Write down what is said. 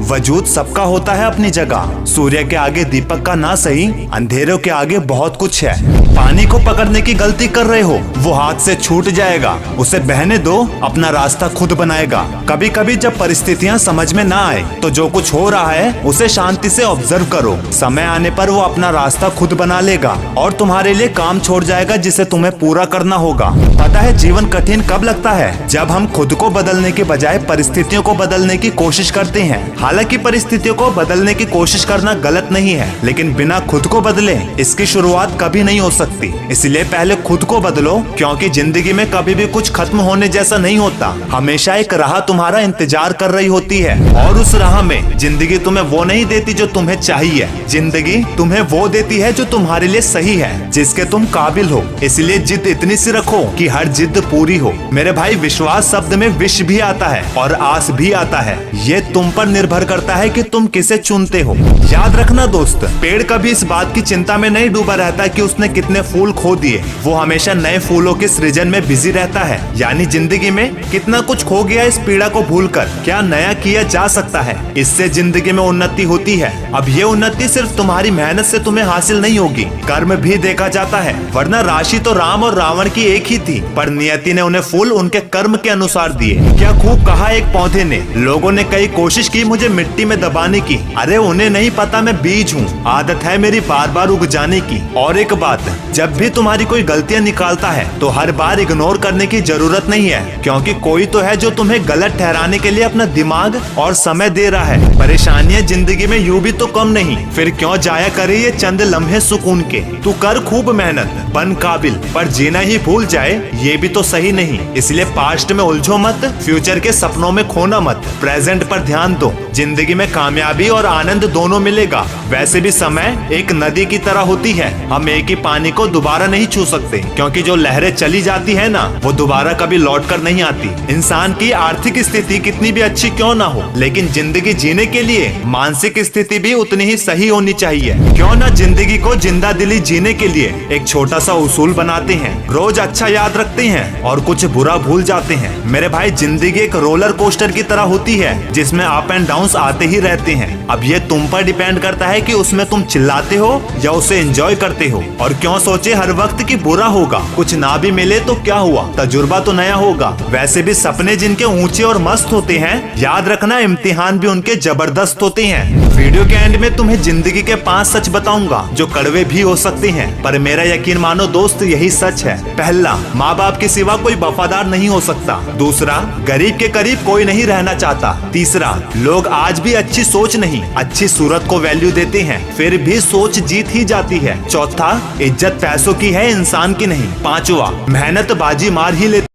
वजूद सबका होता है अपनी जगह। सूर्य के आगे दीपक का ना सही, अंधेरों के आगे बहुत कुछ है। पानी को पकड़ने की गलती कर रहे हो, वो हाथ से छूट जाएगा, उसे बहने दो, अपना रास्ता खुद बनाएगा। कभी कभी जब परिस्थितियाँ समझ में ना आए तो जो कुछ हो रहा है उसे शांति से ऑब्जर्व करो। समय आने पर वो अपना रास्ता खुद बना लेगा और तुम्हारे लिए काम छोड़ जाएगा जिसे तुम्हें पूरा करना होगा। पता है जीवन कठिन कब लगता है? जब हम खुद को बदलने के बजाय परिस्थितियों को बदलने की कोशिश करते हैं। हालांकि परिस्थितियों को बदलने की कोशिश करना गलत नहीं है, लेकिन बिना खुद को बदले इसकी शुरुआत कभी नहीं हो सकती। इसलिए पहले खुद को बदलो, क्योंकि जिंदगी में कभी भी कुछ खत्म होने जैसा नहीं होता। हमेशा एक राह तुम्हारा इंतजार कर रही होती है और उस राह में जिंदगी तुम्हें वो नहीं देती जो तुम्हें चाहिए। जिंदगी तुम्हें वो देती है जो तुम्हारे लिए सही है, जिसके तुम काबिल हो। इसलिए जिद इतनी सी रखो कि हर जिद पूरी हो। मेरे भाई, विश्वास शब्द में विश भी आता है और आस भी आता है। ये तुम पर निर्भर करता है कि तुम किसे चुनते हो। याद रखना दोस्त, पेड़ कभी इस बात की चिंता में नहीं डूबा रहता कि उसने कितने फूल खो दिए। वो हमेशा नए फूलों के सृजन में बिजी रहता है। यानी जिंदगी में कितना कुछ खो गया, इस पीड़ा को भूलकर क्या नया किया जा सकता है। इससे जिंदगी में उन्नति होती है। अब ये उन्नति सिर्फ तुम्हारी मेहनत से तुम्हें हासिल नहीं होगी, कर्म भी देखा जाता है। वरना राशि तो राम और रावण की एक ही थी, पर नियति ने उन्हें फूल उनके कर्म के अनुसार दिए। क्या खूब कहा एक पौधे ने। लोगों ने कई कोशिश की मुझे मिट्टी में दबाने की। अरे उन्हें नहीं पता मैं बीज हूँ, आदत है मेरी बार बार उग जाने की। और एक बात, जब भी तुम्हारी कोई गलतियाँ निकालता है तो हर बार इग्नोर करने की जरूरत नहीं है, क्योंकि कोई तो है जो तुम्हें गलत ठहराने के लिए अपना दिमाग और समय दे रहा है। परेशानियां जिंदगी में यूं भी तो कम नहीं, फिर क्यों जाया करे ये चंद लम्हे सुकून के। तू कर खूब मेहनत, बन काबिल, पर जीना ही भूल जाए ये भी तो सही नहीं। इसलिए पास्ट में उलझो मत, फ्यूचर के सपनों में खोना मत, प्रेजेंट पर ध्यान दो। जिंदगी में कामयाबी और आनंद दोनों मिलेगा। वैसे भी समय एक नदी की तरह होती है, हम एक ही पानी को दोबारा नहीं छू सकते, क्योंकि जो लहरें चली जाती है ना, वो दोबारा कभी लौट कर नहीं आती। इंसान की आर्थिक स्थिति कितनी भी अच्छी क्यों ना हो, लेकिन जिंदगी जीने के लिए मानसिक स्थिति भी उतनी ही सही होनी चाहिए। क्यों ना जिंदगी को जिंदा दिली जीने के लिए एक छोटा सा उसूल बनाते हैं। रोज अच्छा याद रखते हैं और कुछ बुरा भूल जाते हैं। मेरे भाई, जिंदगी एक रोलर कोस्टर की तरह होती है, जिसमें अप एंड डाउन आते ही रहते हैं। अब ये तुम पर डिपेंड करता है कि उसमें तुम चिल्लाते हो या उसे एंजॉय करते हो। और क्यों सोचे हर वक्त कि बुरा होगा, कुछ ना भी मिले तो क्या हुआ, तजुर्बा तो नया होगा। वैसे भी सपने जिनके ऊंचे और मस्त होते हैं, याद रखना इम्तिहान भी उनके जबरदस्त होते हैं। वीडियो के एंड में तुम्हें जिंदगी के 5 सच बताऊंगा जो कड़वे भी हो सकते हैं, पर मेरा यकीन मानो दोस्त, यही सच है। पहला, माँ बाप के सिवा कोई वफादार नहीं हो सकता। दूसरा, गरीब के करीब कोई नहीं रहना चाहता। तीसरा, लोग आज भी अच्छी सोच नहीं, अच्छी सूरत को वैल्यू देते हैं, फिर भी सोच जीत ही जाती है। चौथा, इज्जत पैसों की है, इंसान की नहीं। पांचवा, मेहनत बाजी मार ही लेती